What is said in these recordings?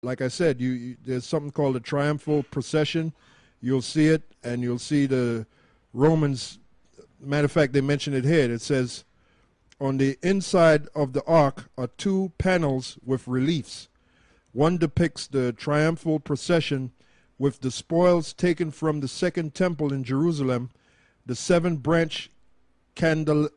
like I said, there's something called a triumphal procession. You'll see it, and you'll see the Romans. Matter of fact, they mention it here. It says, on the inside of the ark are 2 panels with reliefs. One depicts the triumphal procession with the spoils taken from the second temple in Jerusalem, the 7-branch candelabrum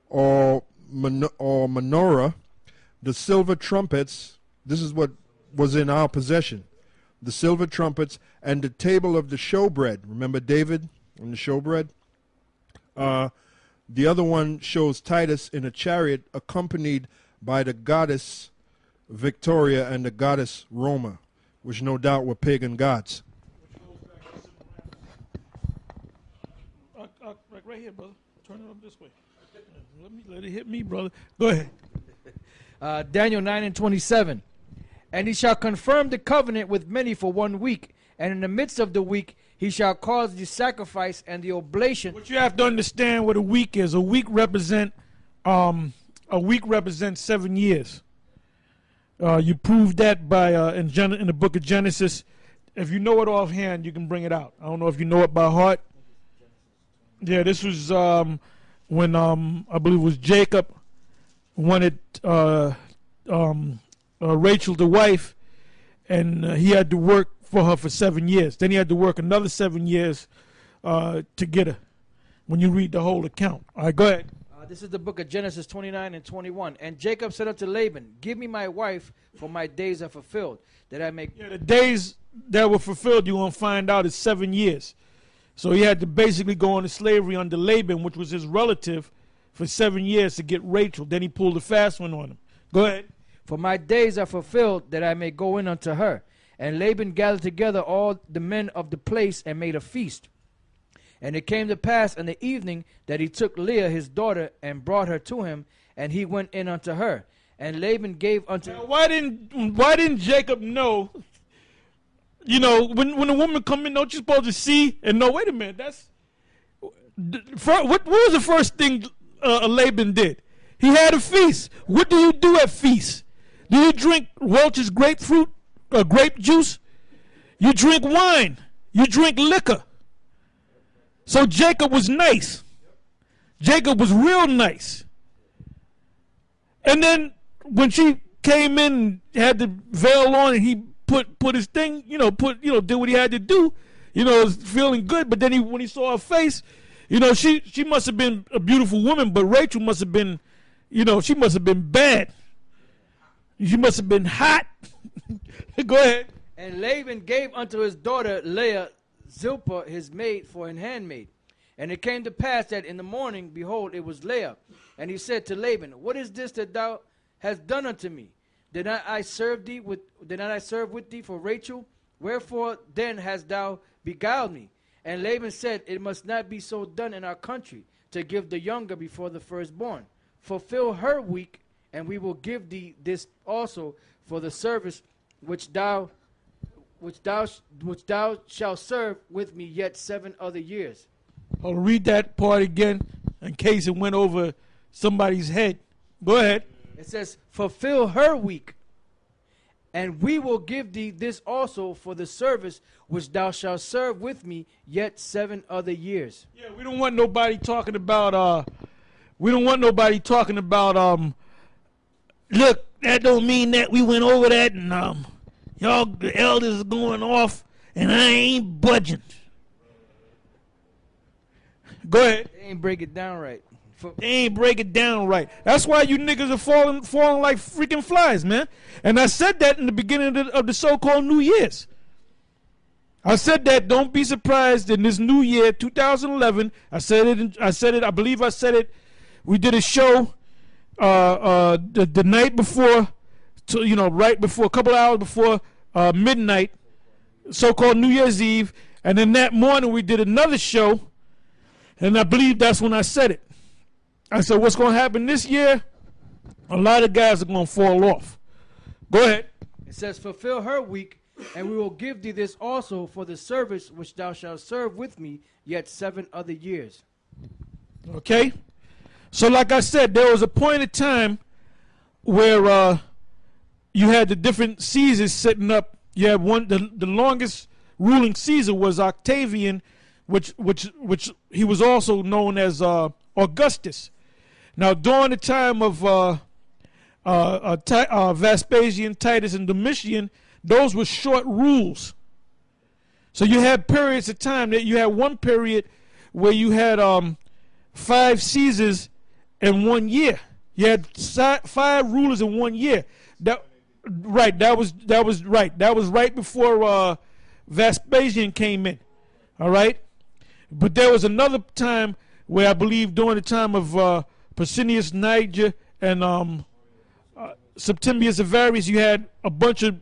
or menorah, the silver trumpets. This is what was in our possession. The silver trumpets and the table of the showbread. Remember David and the showbread? The other one shows Titus in a chariot accompanied by the goddess Victoria and the goddess Roma, which no doubt were pagan gods. Right here, brother. Turn it up this way. Let it hit me, brother. Go ahead. Daniel 9:27. And he shall confirm the covenant with many for 1 week, and in the midst of the week he shall cause the sacrifice and the oblation. What you have to understand what a week is. A week represents 7 years. You prove that by in the book of Genesis. If you know it offhand, you can bring it out. I don't know if you know it by heart. Yeah, this was when I believe it was Jacob wanted Rachel the wife, and he had to work for her for 7 years. Then he had to work another 7 years to get her, when you read the whole account. All right, go ahead. This is the book of Genesis 29:21. And Jacob said unto Laban, give me my wife, for my days are fulfilled, that I may... Yeah, the days that were fulfilled, you're going to find out, is 7 years. So he had to basically go into slavery under Laban, which was his relative, for 7 years to get Rachel. Then he pulled a fast one on him. Go ahead. For my days are fulfilled, that I may go in unto her. And Laban gathered together all the men of the place and made a feast. And it came to pass in the evening that he took Leah his daughter and brought her to him, and he went in unto her. And Laban gave unto... Now, why didn't Jacob know? You know, when a woman come in, don't you supposed to see and know? Wait a minute, what was the first thing Laban did? He had a feast. What do you do at feasts? Do you drink Welch's grapefruit or grape juice? You drink wine. You drink liquor. So Jacob was nice. Jacob was real nice. And then when she came in and had the veil on, and he put his thing, did what he had to do, was feeling good. But then when he saw her face, she must have been a beautiful woman, but Rachel must have been, she must have been bad. She must have been hot. Go ahead. And Laban gave unto his daughter Leah Zilpah his maid for an handmaid. And it came to pass that in the morning, behold, it was Leah. And he said to Laban, what is this that thou hast done unto me? Did not I serve with thee for Rachel? Wherefore then hast thou beguiled me? And Laban said, it must not be so done in our country, to give the younger before the firstborn. Fulfill her week, and we will give thee this also for the service which thou shalt serve with me yet 7 other years. I'll read that part again in case it went over somebody's head. Go ahead. It says, fulfill her week, and we will give thee this also for the service which thou shalt serve with me yet 7 other years. Yeah, we don't want nobody talking about look, that don't mean that we went over that and y'all the elders are going off and I ain't budging. Go ahead. They ain't break it down right. They ain't break it down right. That's why you niggas are falling like freaking flies, man. And I said that in the beginning of the so-called New Year's. I said that don't be surprised in this new year, 2011. I believe I said it. We did a show the night before, right before, a couple hours before midnight, so-called New Year's Eve. And then that morning we did another show, and I believe that's when I said it. I said, what's going to happen this year? A lot of guys are going to fall off. Go ahead. It says, fulfill her week, and we will give thee this also for the service which thou shalt serve with me yet 7 other years. Okay? So like I said, there was a point of time where you had the different Caesars setting up. You had one. The longest ruling Caesar was Octavian, which he was also known as Augustus. Now, during the time of Vespasian, Titus, and Domitian, those were short rules. So you had periods of time that you had one period where you had 5 Caesars in 1 year. You had 5 rulers in 1 year. That was right before Vespasian came in. All right, but there was another time where I believe during the time of Pescennius Niger and Septimius Severus, you had a bunch of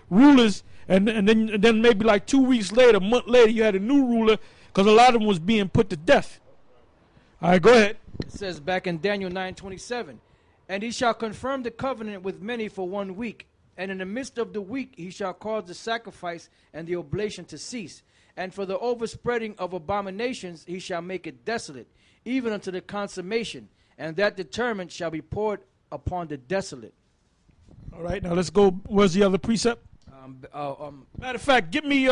rulers, and then maybe like 2 weeks later, a month later, you had a new ruler because a lot of them was being put to death. All right, go ahead. It says back in Daniel 9:27, and he shall confirm the covenant with many for 1 week, and in the midst of the week he shall cause the sacrifice and the oblation to cease, and for the overspreading of abominations he shall make it desolate, even unto the consummation, and that determined shall be poured upon the desolate. All right, now let's go. Where's the other precept? Matter of fact, give me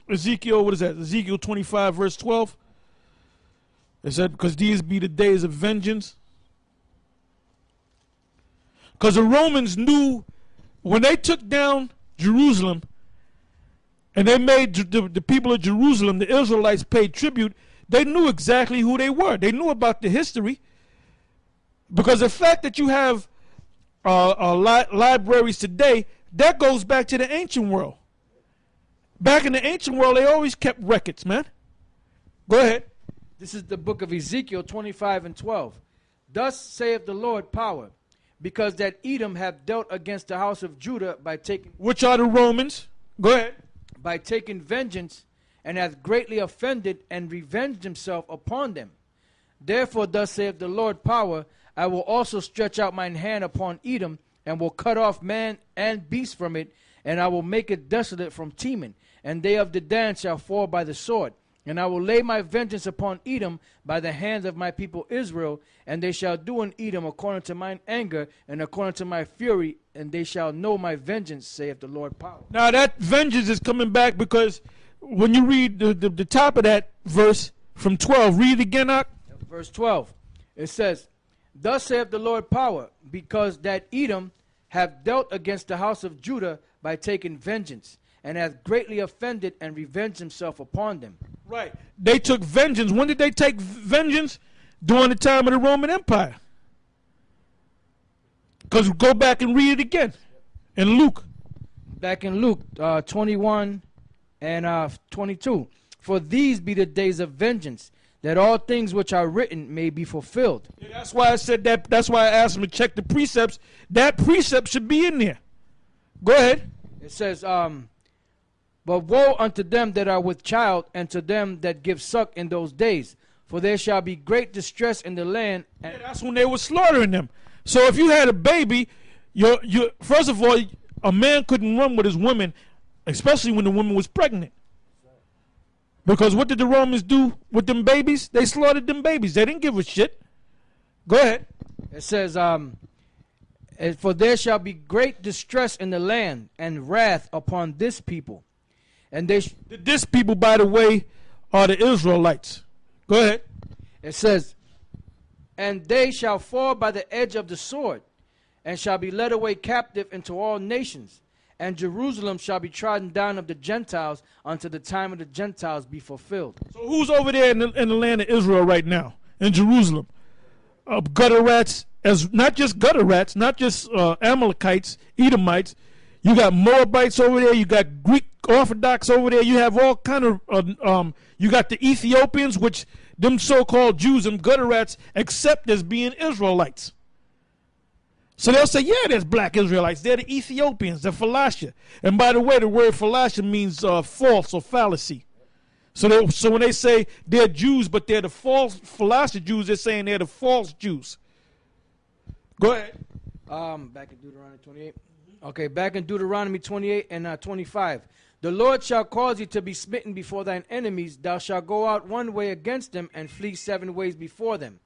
Ezekiel. What is that? Ezekiel 25 verse 12. It said, because these be the days of vengeance. Because the Romans knew when they took down Jerusalem and they made the people of Jerusalem, the Israelites, paid tribute, they knew exactly who they were. They knew about the history. Because the fact that you have libraries today, that goes back to the ancient world. Back in the ancient world, they always kept records, man. Go ahead. This is the book of Ezekiel 25 and 12. Thus saith the Lord power, because that Edom hath dealt against the house of Judah by taking... Which are the Romans? Go ahead. By taking vengeance, and hath greatly offended and revenged himself upon them. Therefore thus saith the Lord power, I will also stretch out mine hand upon Edom, and will cut off man and beast from it, and I will make it desolate from Teman, and they of Dedan shall fall by the sword. And I will lay my vengeance upon Edom by the hands of my people Israel, and they shall do in Edom according to mine anger and according to my fury, and they shall know my vengeance, saith the Lord power. Now that vengeance is coming back because when you read the top of that verse from 12, read again, Ak. Verse 12, it says, Thus saith the Lord power, because that Edom hath dealt against the house of Judah by taking vengeance, and hath greatly offended and revenged himself upon them. Right. They took vengeance. When did they take vengeance? During the time of the Roman Empire. Because go back and read it again in Luke. Back in Luke 21 and 22. For these be the days of vengeance, that all things which are written may be fulfilled. Yeah, that's why I said that. That's why I asked them to check the precepts. That precept should be in there. Go ahead. It says, but woe unto them that are with child, and to them that give suck in those days. For there shall be great distress in the land. And that's when they were slaughtering them. So if you had a baby, first of all, a man couldn't run with his woman, especially when the woman was pregnant. Because what did the Romans do with them babies? They slaughtered them babies. They didn't give a shit. Go ahead. It says, for there shall be great distress in the land, and wrath upon this people. And this people, by the way, are the Israelites. Go ahead. It says, and they shall fall by the edge of the sword, and shall be led away captive into all nations. And Jerusalem shall be trodden down of the Gentiles until the time of the Gentiles be fulfilled. So who's over there in the land of Israel right now, in Jerusalem? Gutter rats, not just gutter rats, not just Amalekites, Edomites. You got Moabites over there. You got Greek Orthodox over there. You have all kind of, you got the Ethiopians, which them so-called Jews and gutter rats accept as being Israelites. So they'll say, yeah, there's black Israelites. They're the Ethiopians. They're Phalasha. And by the way, the word Phalasha means false or fallacy. So when they say they're Jews, but they're the false Phalasha Jews, they're saying they're the false Jews. Go ahead. Back in Deuteronomy 28. Okay, back in Deuteronomy 28 and 25. The Lord shall cause thee to be smitten before thine enemies. Thou shalt go out one way against them, and flee 7 ways before them.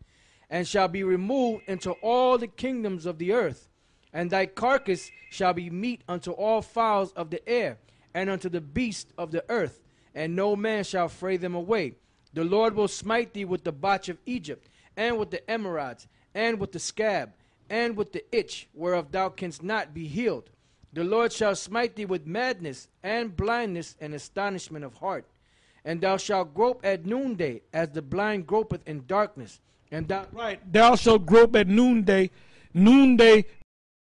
and shall be removed into all the kingdoms of the earth. And thy carcass shall be meat unto all fowls of the air, and unto the beasts of the earth, and no man shall fray them away. The Lord will smite thee with the botch of Egypt, and with the emerods, and with the scab, and with the itch, whereof thou canst not be healed. The Lord shall smite thee with madness, and blindness, and astonishment of heart. And thou shalt grope at noonday, as the blind gropeth in darkness. And thou Right. Thou shalt grope at noonday. Noonday